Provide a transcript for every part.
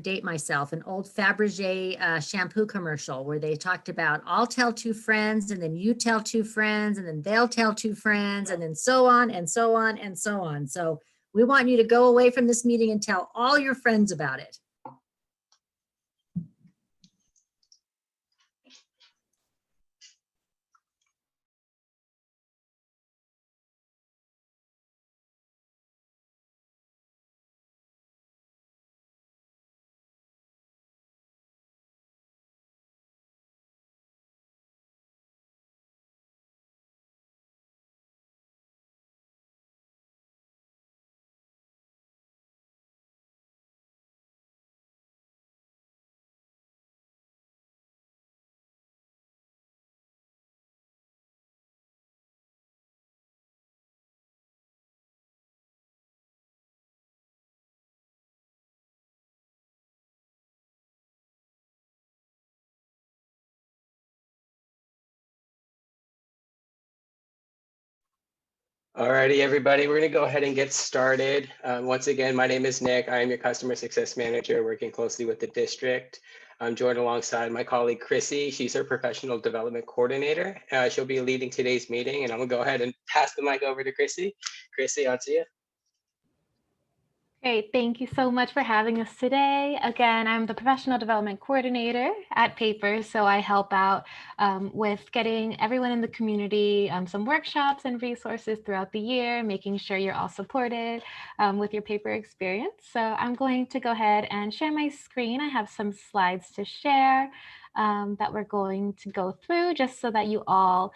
date myself, an old Fabergé shampoo commercial where they talked about I'll tell two friends and then you tell two friends and then they'll tell two friends and then so on and so on and so on. So we want you to go away from this meeting and tell all your friends about it. Alrighty, everybody, we're going to go ahead and get started. Once again, my name is Nick. I am your customer success manager working closely with the district. I'm joined alongside my colleague, Chrissy. She's our professional development coordinator. She'll be leading today's meeting, and I'm going to go ahead and pass the mic over to Chrissy. Chrissy, on to you. Great, thank you so much for having us today. Again, I'm the professional development coordinator at Paper, so I help out with getting everyone in the community some workshops and resources throughout the year, making sure you're all supported with your Paper experience. So I'm going to go ahead and share my screen. I have some slides to share that we're going to go through just so that you all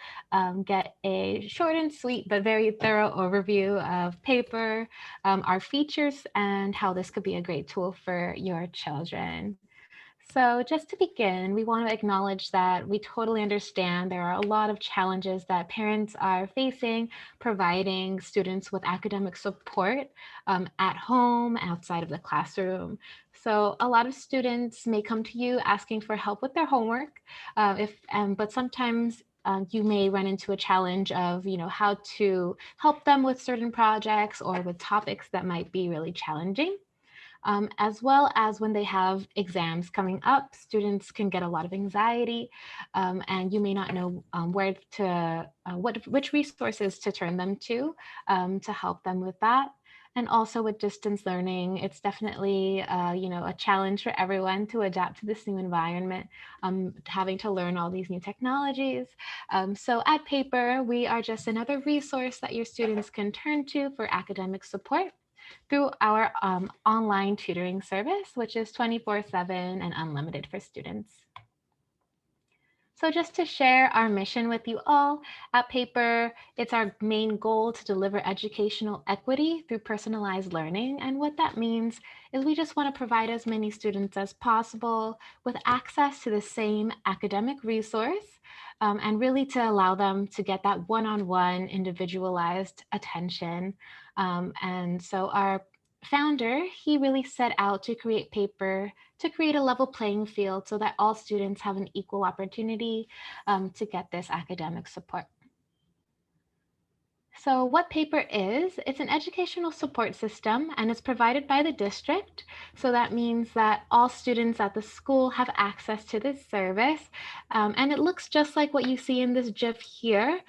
get a short and sweet but very thorough overview of Paper, our features, and how this could be a great tool for your children. So just to begin, we want to acknowledge that we totally understand there are a lot of challenges that parents are facing providing students with academic support at home, outside of the classroom. So a lot of students may come to you asking for help with their homework, but sometimes you may run into a challenge of, how to help them with certain projects or with topics that might be really challenging. As well as when they have exams coming up, students can get a lot of anxiety, and you may not know which resources to turn them to help them with that. And also with distance learning, it's definitely a challenge for everyone to adapt to this new environment, having to learn all these new technologies. So at Paper, we are just another resource that your students can turn to for academic support through our online tutoring service, which is 24/7 and unlimited for students. So just to share our mission with you all, at Paper, it's our main goal to deliver educational equity through personalized learning. And what that means is we just want to provide as many students as possible with access to the same academic resource, and really to allow them to get that one-on-one individualized attention. And so our founder, he really set out to create Paper to create a level playing field so that all students have an equal opportunity to get this academic support. So what Paper is, it's an educational support system and it's provided by the district. So that means that all students at the school have access to this service. And it looks just like what you see in this GIF here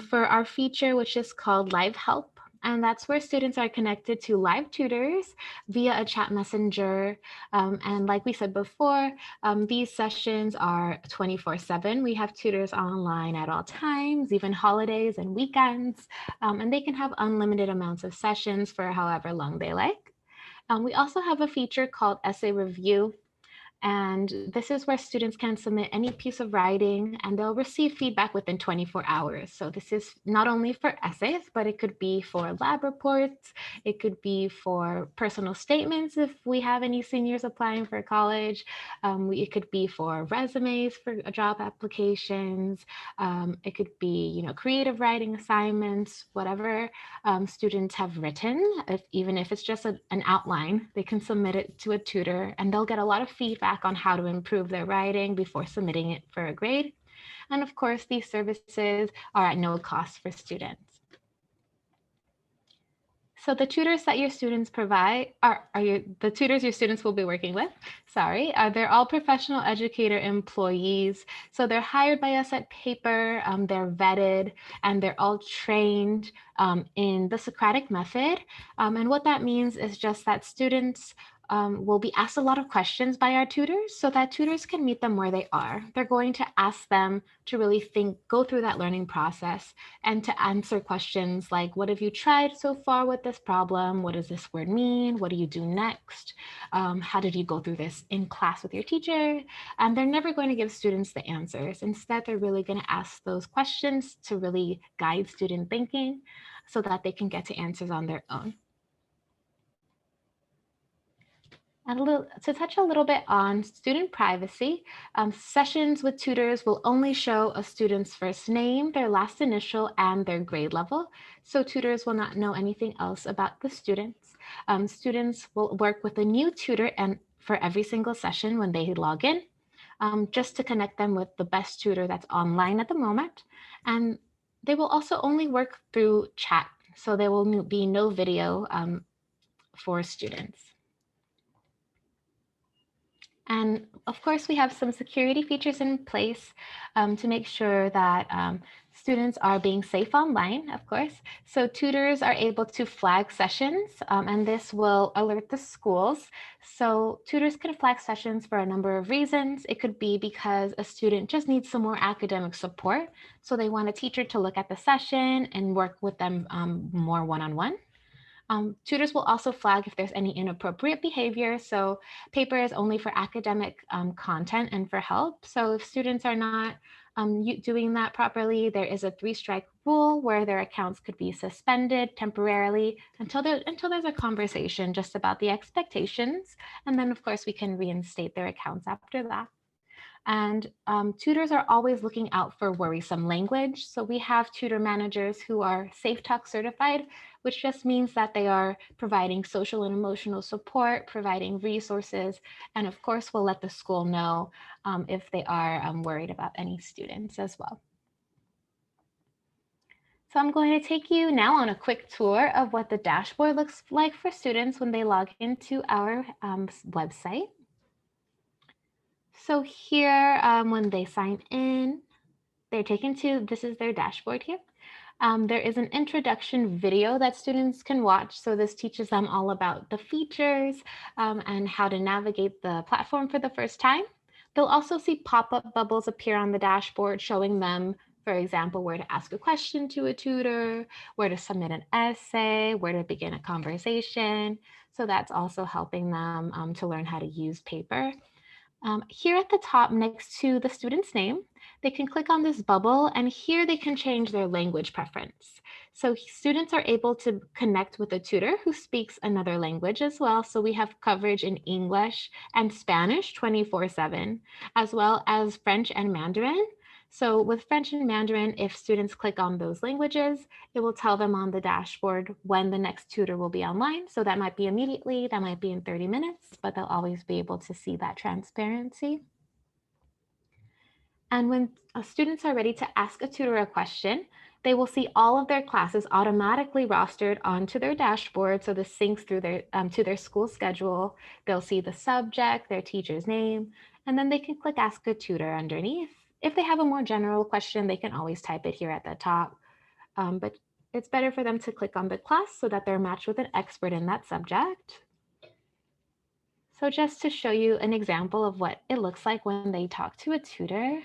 for our feature, which is called Live Help. And that's where students are connected to live tutors via a chat messenger. And like we said before, these sessions are 24/7. We have tutors online at all times, even holidays and weekends, and they can have unlimited amounts of sessions for however long they like. We also have a feature called Essay Review. And this is where students can submit any piece of writing and they'll receive feedback within 24 hours. So this is not only for essays, but it could be for lab reports. It could be for personal statements if we have any seniors applying for college. It could be for resumes for job applications. It could be, creative writing assignments, whatever students have written. Even if it's just an outline, they can submit it to a tutor and they'll get a lot of feedback on how to improve their writing before submitting it for a grade. And of course, these services are at no cost for students. So the tutors that your students provide the tutors your students will be working with, sorry, they're all professional educator employees. So they're hired by us at Paper, they're vetted, and they're all trained in the Socratic method. And what that means is just that students will be asked a lot of questions by our tutors so that tutors can meet them where they are. They're going to ask them to really go through that learning process and to answer questions like, what have you tried so far with this problem? What does this word mean? What do you do next? How did you go through this in class with your teacher? And they're never going to give students the answers. Instead, they're really going to ask those questions to really guide student thinking so that they can get to answers on their own. To touch a little bit on student privacy, sessions with tutors will only show a student's first name, their last initial, and their grade level. So tutors will not know anything else about the students. Students will work with a new tutor for every single session when they log in, just to connect them with the best tutor that's online at the moment. And they will also only work through chat. So there will be no video for students. And of course, we have some security features in place to make sure that students are being safe online, of course. So tutors are able to flag sessions, and this will alert the schools. So tutors can flag sessions for a number of reasons. It could be because a student just needs some more academic support. So they want a teacher to look at the session and work with them more one-on-one. Tutors will also flag if there's any inappropriate behavior. So Paper is only for academic content and for help. So if students are not doing that properly, there is a 3-strike rule where their accounts could be suspended temporarily until there's a conversation just about the expectations. And then of course we can reinstate their accounts after that. And tutors are always looking out for worrisome language. So we have tutor managers who are Safe Talk certified, which just means that they are providing social and emotional support, providing resources, and of course, we'll let the school know if they are worried about any students as well. So I'm going to take you now on a quick tour of what the dashboard looks like for students when they log into our website. So here, when they sign in, they're taken to, this is their dashboard here. There is an introduction video that students can watch. So this teaches them all about the features and how to navigate the platform for the first time. They'll also see pop-up bubbles appear on the dashboard showing them, for example, where to ask a question to a tutor, where to submit an essay, where to begin a conversation. So that's also helping them to learn how to use Paper. Here at the top next to the student's name, they can click on this bubble and here they can change their language preference. So students are able to connect with a tutor who speaks another language as well. So we have coverage in English and Spanish 24/7, as well as French and Mandarin. So with French and Mandarin, if students click on those languages, it will tell them on the dashboard when the next tutor will be online. So that might be immediately, that might be in 30 minutes, but they'll always be able to see that transparency. And when students are ready to ask a tutor a question, they will see all of their classes automatically rostered onto their dashboard. So this syncs through to their school schedule. They'll see the subject, their teacher's name, and then they can click Ask a Tutor underneath. If they have a more general question, they can always type it here at the top. But it's better for them to click on the class so that they're matched with an expert in that subject. So just to show you an example of what it looks like when they talk to a tutor.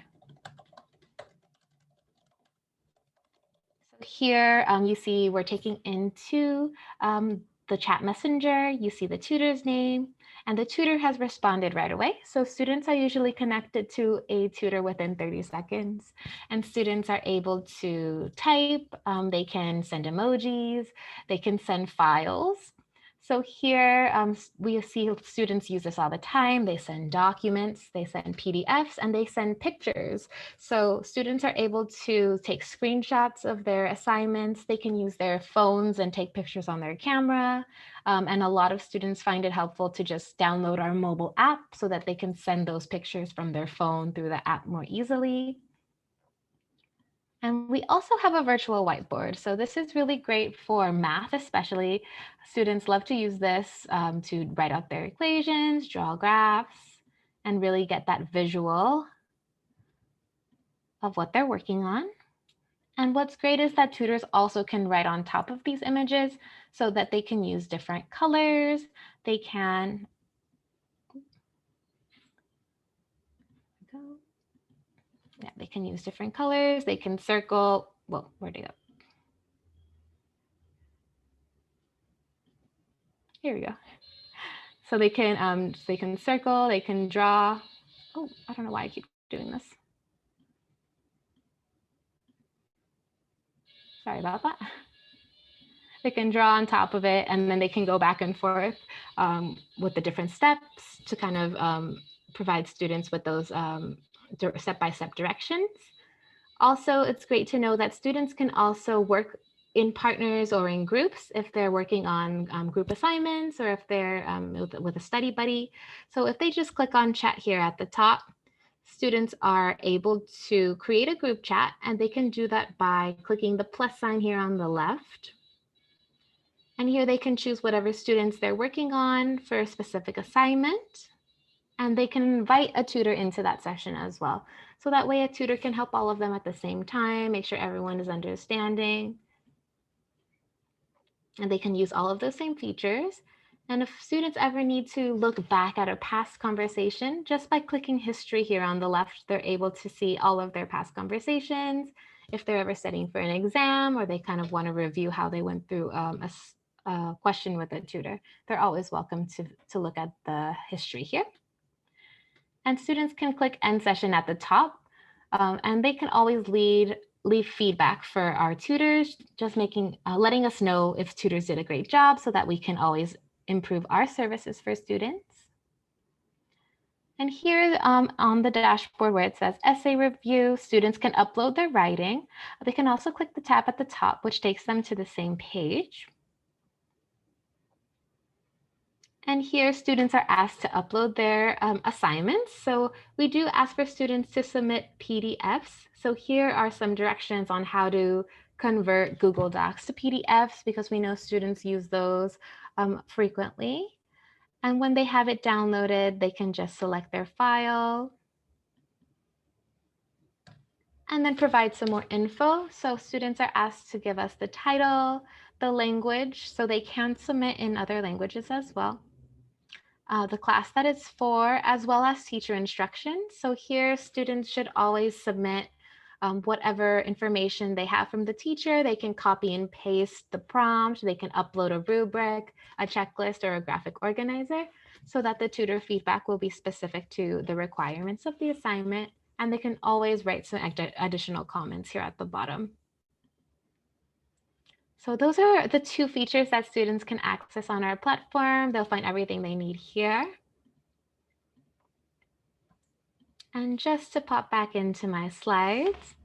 So here you see we're taking into the chat messenger, you see the tutor's name, and the tutor has responded right away. So students are usually connected to a tutor within 30 seconds, and students are able to type, they can send emojis, they can send files. So here we see students use this all the time. They send documents, they send PDFs, and they send pictures. So students are able to take screenshots of their assignments. They can use their phones and take pictures on their camera. And a lot of students find it helpful to just download our mobile app so that they can send those pictures from their phone through the app more easily. And we also have a virtual whiteboard. So this is really great for math, especially. Students love to use this to write out their equations, draw graphs, and really get that visual of what they're working on. And what's great is that tutors also can write on top of these images so that they can use different colors. They can they can use different colors. They can circle. Well, where'd it go? Here we go. So they can circle, they can draw. Oh, I don't know why I keep doing this. Sorry about that. They can draw on top of it, and then they can go back and forth with the different steps to kind of provide students with those step-by-step directions. Also, it's great to know that students can also work in partners or in groups if they're working on group assignments or if they're with a study buddy. So if they just click on chat here at the top, students are able to create a group chat, and they can do that by clicking the plus sign here on the left. And here they can choose whatever students they're working on for a specific assignment. And they can invite a tutor into that session as well. So that way a tutor can help all of them at the same time, make sure everyone is understanding. And they can use all of those same features. And if students ever need to look back at a past conversation, just by clicking history here on the left, they're able to see all of their past conversations. If they're ever studying for an exam or they kind of want to review how they went through a question with a tutor, they're always welcome to look at the history here. And students can click end session at the top, and they can always leave feedback for our tutors, just letting us know if tutors did a great job so that we can always improve our services for students. And here on the dashboard where it says essay review, students can upload their writing. They can also click the tab at the top, which takes them to the same page. And here students are asked to upload their assignments. So we do ask for students to submit PDFs. So here are some directions on how to convert Google Docs to PDFs, because we know students use those frequently. And when they have it downloaded, they can just select their file and then provide some more info. So students are asked to give us the title, the language, so they can submit in other languages as well. The class that it's for, as well as teacher instructions. So here students should always submit whatever information they have from the teacher. They can copy and paste the prompt. They can upload a rubric, a checklist, or a graphic organizer so that the tutor feedback will be specific to the requirements of the assignment. And they can always write some additional comments here at the bottom. So those are the two features that students can access on our platform. They'll find everything they need here. And just to pop back into my slides,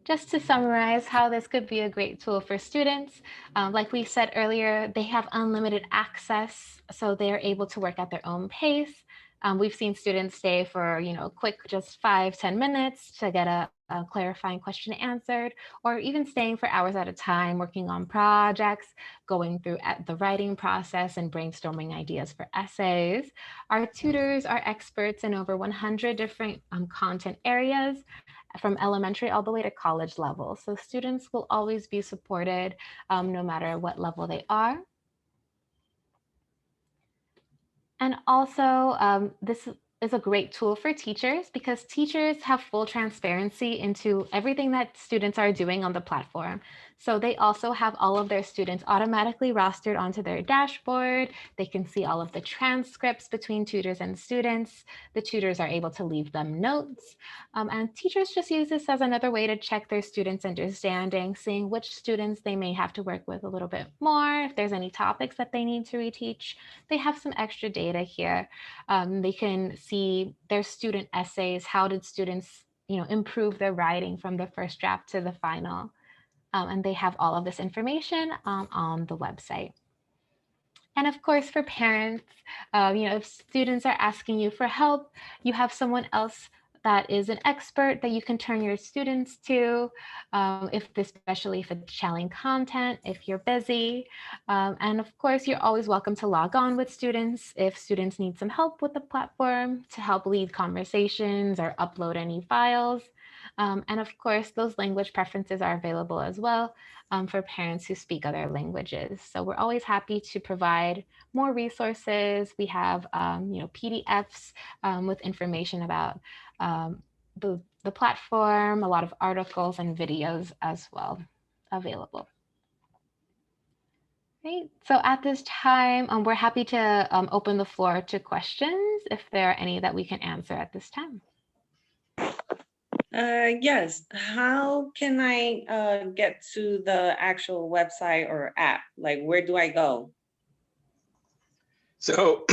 just to summarize how this could be a great tool for students. Like we said earlier, they have unlimited access, so they're able to work at their own pace. We've seen students stay for, quick, just 5-10 minutes to get a clarifying question answered, or even staying for hours at a time, working on projects, going through the writing process and brainstorming ideas for essays. Our tutors are experts in over 100 different content areas, from elementary all the way to college level. So students will always be supported no matter what level they are. And also, this is a great tool for teachers because teachers have full transparency into everything that students are doing on the platform. So they also have all of their students automatically rostered onto their dashboard. They can see all of the transcripts between tutors and students. The tutors are able to leave them notes. And teachers just use this as another way to check their students' understanding, seeing which students they may have to work with a little bit more, if there's any topics that they need to reteach. They have some extra data here. They can see their student essays. How did students improve their writing from the first draft to the final? And they have all of this information on the website. And of course, for parents, if students are asking you for help, you have someone else that is an expert that you can turn your students to, especially if it's challenging content, if you're busy. And of course, you're always welcome to log on with students if students need some help with the platform to help lead conversations or upload any files. And of course, those language preferences are available as well for parents who speak other languages. So we're always happy to provide more resources. We have PDFs with information about the platform, a lot of articles and videos as well available. Right. So at this time, we're happy to open the floor to questions if there are any that we can answer at this time. Yes. How can I get to the actual website or app? Like, where do I go? So,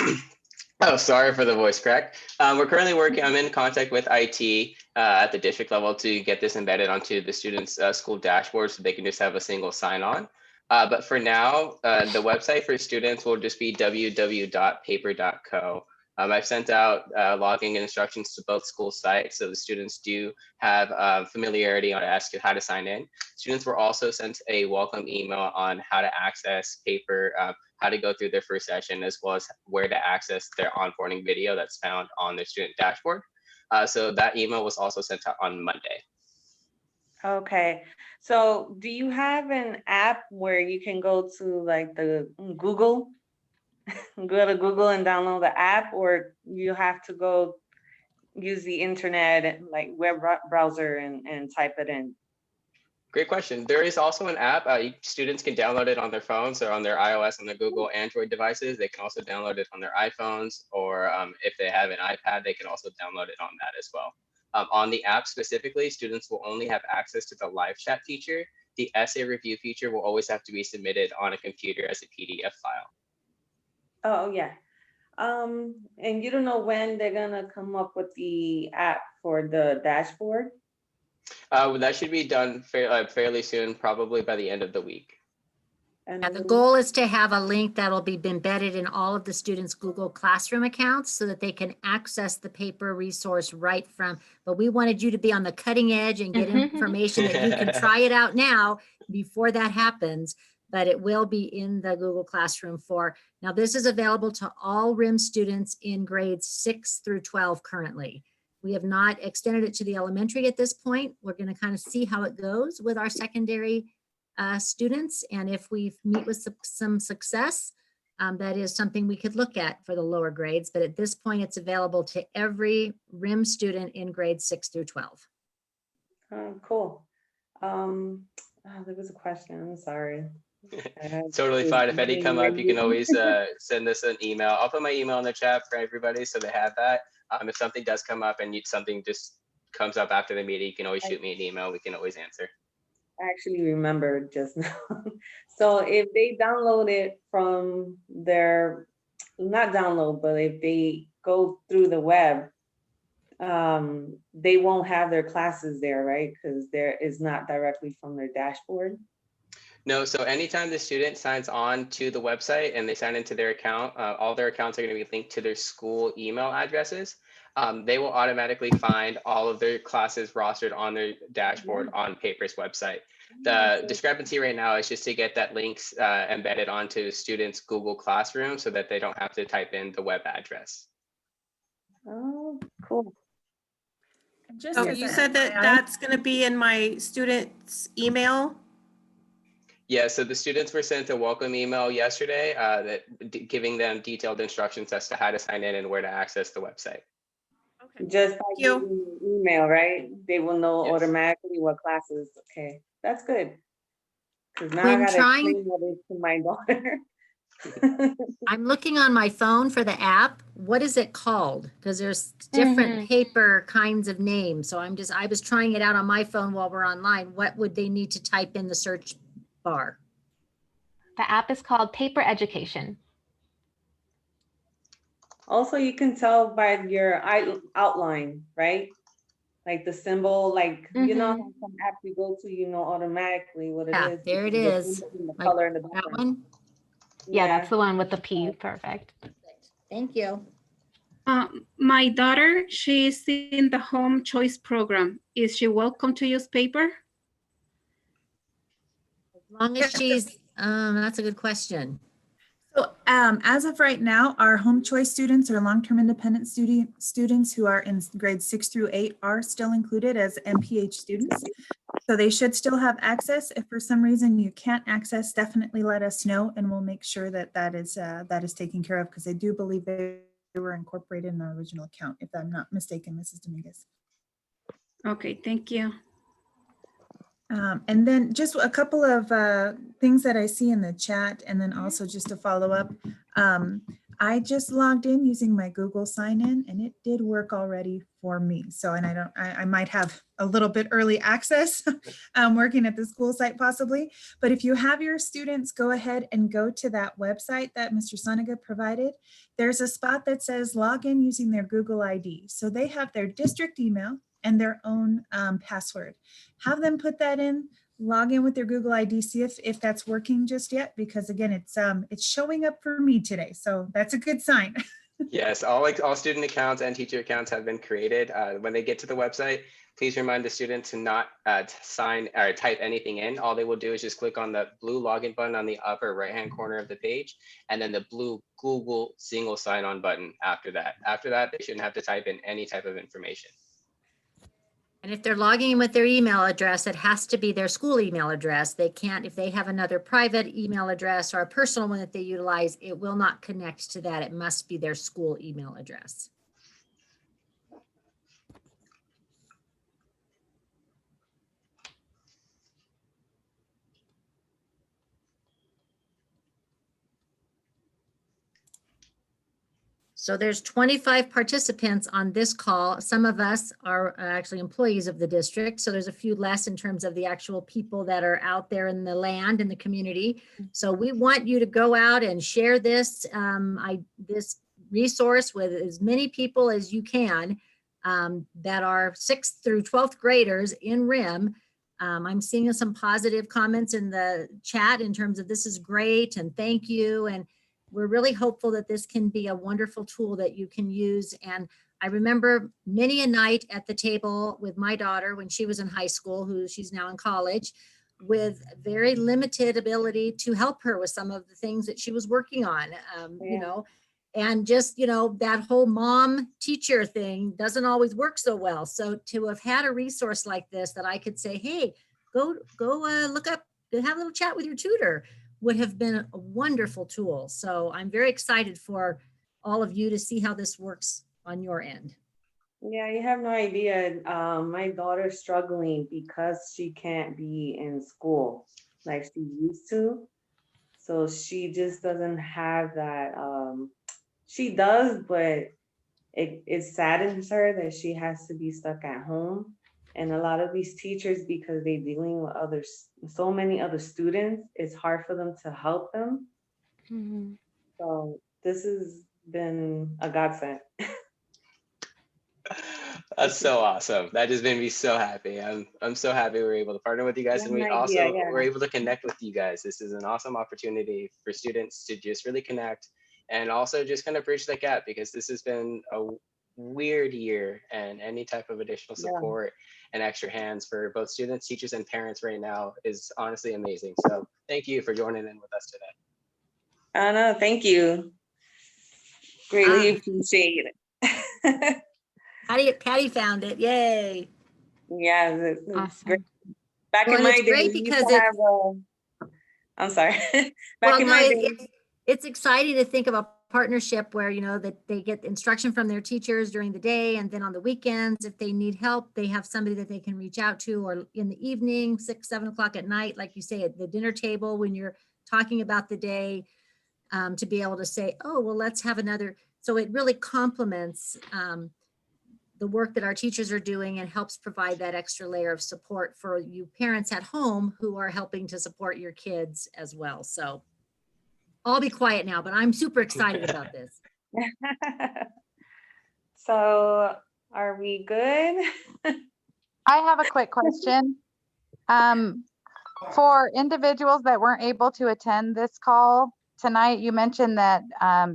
oh, sorry for the voice crack. We're currently working, I'm in contact with IT at the district level to get this embedded onto the students' school dashboard so they can just have a single sign-on. But for now, the website for students will just be www.paper.co. I've sent out login instructions to both school sites, so the students do have familiarity on how to sign in. Students were also sent a welcome email on how to access Paper, how to go through their first session, as well as where to access their onboarding video that's found on their student dashboard. So that email was also sent out on Monday. Okay. So do you have an app where you can go to like the Google, go to Google and download the app, or you have to go use the internet, like web browser and type it in? Great question. There is also an app. Students can download it on their phones or on their iOS and their Google Android devices. They can also download it on their iPhones, or if they have an iPad, they can also download it on that as well. On the app specifically, students will only have access to the live chat feature. The essay review feature will always have to be submitted on a computer as a PDF file. Oh, yeah. And you don't know when they're gonna come up with the app for the dashboard? That should be done fairly soon, probably by the end of the week. And the goal is to have a link that'll be embedded in all of the students' Google Classroom accounts so that they can access the paper resource right from, but we wanted you to be on the cutting edge and get information that you can try it out now before that happens, but it will be in the Google Classroom now this is available to all RIM students in grades 6 through 12 currently. We have not extended it to the elementary at this point. We're going to kind of see how it goes with our secondary students. And if we meet with some success, that is something we could look at for the lower grades. But at this point, it's available to every RIM student in grades 6 through 12. Cool. There was a question. I'm sorry. Totally fine. If any come up, you can always send us an email. I'll put my email in the chat for everybody so they have that. If something does come up and something just comes up after the meeting, you can always shoot me an email. We can always answer. I actually remembered just now. So if they download it from their, not download, but if they go through the web, they won't have their classes there, right? Because there is not directly from their dashboard. No, so anytime the student signs on to the website and they sign into their account, all their accounts are going to be linked to their school email addresses. They will automatically find all of their classes rostered on their dashboard on Paper's website. The discrepancy right now is just to get that links embedded onto students' Google Classroom so that they don't have to type in the web address. Oh, cool. So you said that that's going to be in my students' email? Yeah, so the students were sent a welcome email yesterday giving them detailed instructions as to how to sign in and where to access the website. Okay. Just by using email, right? They will know automatically what classes. Okay, that's good. Because now I gotta explain this to my daughter. I'm looking on my phone for the app. What is it called? Because there's different paper kinds of names. So I was trying it out on my phone while we're online. What would they need to type in the search bar? The app is called Paper Education. Also, you can tell by your outline, right? Like the symbol, like, you know, how some app you go to, you know, automatically what it is. There it is. The color in the background. Yeah, that's the one with the P. Perfect. Thank you. My daughter, she's in the home choice program. Is she welcome to use paper? As long as she's, that's a good question. So as of right now, our home choice students or long-term independent students who are in grades 6 through 8 are still included as MPH students. So they should still have access. If for some reason you can't access, definitely let us know and we'll make sure that that is taken care of, because I do believe they were incorporated in our original account, if I'm not mistaken, Mrs. Dominguez. Okay, thank you. And then just a couple of things that I see in the chat, and then also just to follow up. I just logged in using my Google sign-in and it did work already for me. So, and I might have a little bit early access working at the school site possibly. But if you have your students, go ahead and go to that website that Mr. Soniga provided. There's a spot that says log in using their Google ID. So they have their district email and their own password. Have them put that in, log in with their Google ID, see if that's working just yet, because again, it's showing up for me today. So that's a good sign. Yes, all student accounts and teacher accounts have been created. When they get to the website, please remind the student to not sign or type anything in. All they will do is just click on the blue login button on the upper right-hand corner of the page, and then the blue Google single sign-on button after that. After that, they shouldn't have to type in any type of information. And if they're logging in with their email address, it has to be their school email address. They can't, if they have another private email address or a personal one that they utilize, it will not connect to that. It must be their school email address. So there's 25 participants on this call. Some of us are actually employees of the district. So there's a few less in terms of the actual people that are out there in the land, in the community. So we want you to go out and share this, this resource with as many people as you can that are 6th through 12th graders in RIM. I'm seeing some positive comments in the chat in terms of this is great and thank you. And we're really hopeful that this can be a wonderful tool that you can use. And I remember many a night at the table with my daughter when she was in high school, who she's now in college, with very limited ability to help her with some of the things that she was working on, you know, and just, you know, that whole mom teacher thing doesn't always work so well. So to have had a resource like this that I could say, hey, go look up, have a little chat with your tutor, would have been a wonderful tool. So I'm very excited for all of you to see how this works on your end. Yeah, you have no idea. My daughter's struggling because she can't be in school like she used to. So she just doesn't have that. She does, but it saddens her that she has to be stuck at home. And a lot of these teachers, because they're dealing with so many other students, it's hard for them to help them. Mm-hmm. So this has been a godsend. That's so awesome. That just made me so happy. I'm so happy we were able to partner with you guys, and we also were able to connect with you guys. This is an awesome opportunity for students to just really connect and also just kind of bridge that gap, because this has been a weird year, and any type of additional support and extra hands for both students, teachers, and parents right now is honestly amazing. So thank you for joining in with us today. Oh no, thank you. Greatly appreciate it. Patty found it. Yay. Yeah, Awesome. great. Back in my day, we used to have I'm sorry. Back in my day. It's exciting to think of a partnership where, you know, that they get instruction from their teachers during the day, and then on the weekends, if they need help, they have somebody that they can reach out to, or in the evening, 6, 7 o'clock at night, like you say, at the dinner table when you're talking about the day, to be able to say, oh, well, let's have another. So it really complements the work that our teachers are doing and helps provide that extra layer of support for you parents at home who are helping to support your kids as well. So I'll be quiet now, but I'm super excited about this. So are we good? I have a quick question. For individuals that weren't able to attend this call tonight, you mentioned that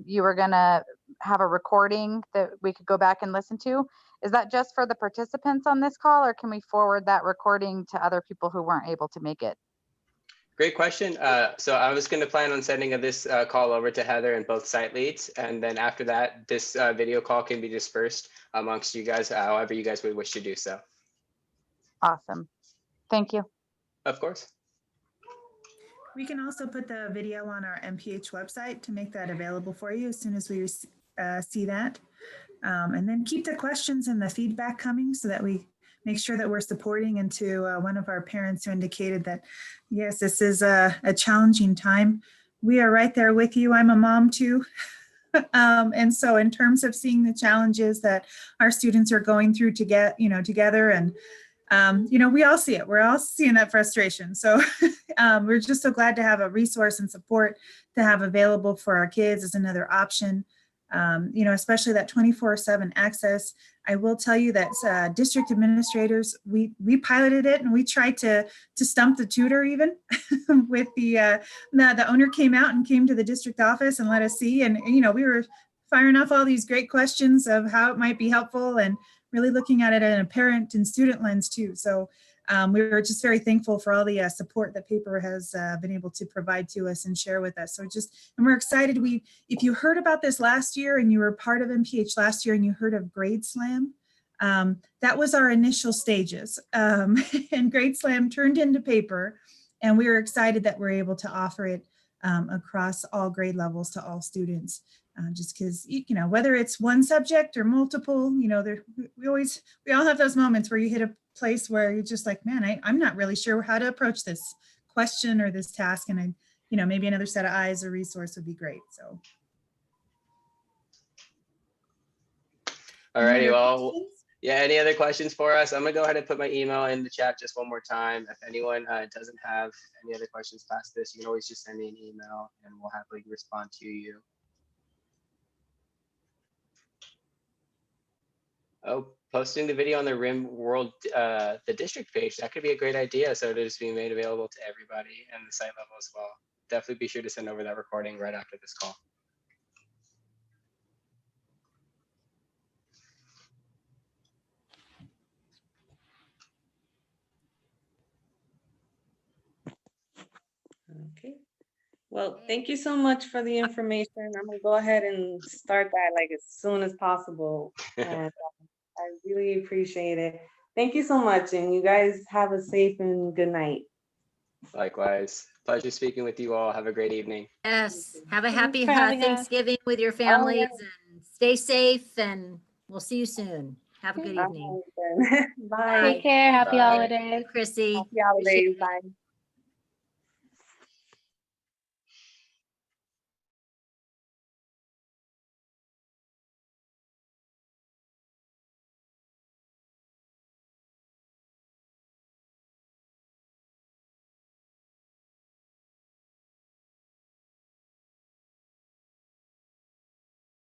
you were gonna have a recording that we could go back and listen to. Is that just for the participants on this call, or can we forward that recording to other people who weren't able to make it? Great question. So I was going to plan on sending this call over to Heather and both site leads. And then after that, this video call can be dispersed amongst you guys, however you guys would wish to do so. Awesome. Thank you. Of course. We can also put the video on our MPH website to make that available for you as soon as we see that. And then keep the questions and the feedback coming so that we make sure that we're supporting. And to one of our parents who indicated that, yes, this is a challenging time. We are right there with you. I'm a mom too. And so in terms of seeing the challenges that our students are going through to get, together, and we all see it. We're all seeing that frustration. So we're just so glad to have a resource and support to have available for our kids as another option. Especially that 24/7 access. I will tell you that district administrators, we piloted it and we tried to stump the tutor even with the owner came out and came to the district office and let us see. And, we were firing off all these great questions of how it might be helpful and really looking at it in a parent and student lens too. So we were just very thankful for all the support that paper has been able to provide to us and share with us. So and we're excited. If you heard about this last year and you were part of MPH last year and you heard of Grade Slam, that was our initial stages. And Grade Slam turned into paper, and we were excited that we're able to offer it across all grade levels to all students. Just because, whether it's one subject or multiple, we all have those moments where you hit a place where you're just like, man, I'm not really sure how to approach this question or this task. And maybe another set of eyes or resource would be great. So. All righty. Well, yeah. Any other questions for us? I'm gonna go ahead and put my email in the chat just one more time. If anyone doesn't have any other questions past this, you can always just send me an email and we'll happily respond to you. Oh, posting the video on the RIM World, the district page, that could be a great idea. So it is being made available to everybody and the site level as well. Definitely be sure to send over that recording right after this call. Okay. Well, thank you so much for the information. I'm gonna go ahead and start that like as soon as possible. And I really appreciate it. Thank you so much. And you guys have a safe and good night. Likewise. Pleasure speaking with you all. Have a great evening. Yes, have a Thanks happy for having us. Thanksgiving with your families and stay safe, and we'll see you soon. Have a good evening. Bye. Take care. Happy Bye. holidays. Chrissy. Happy holidays. Appreciate it. Bye.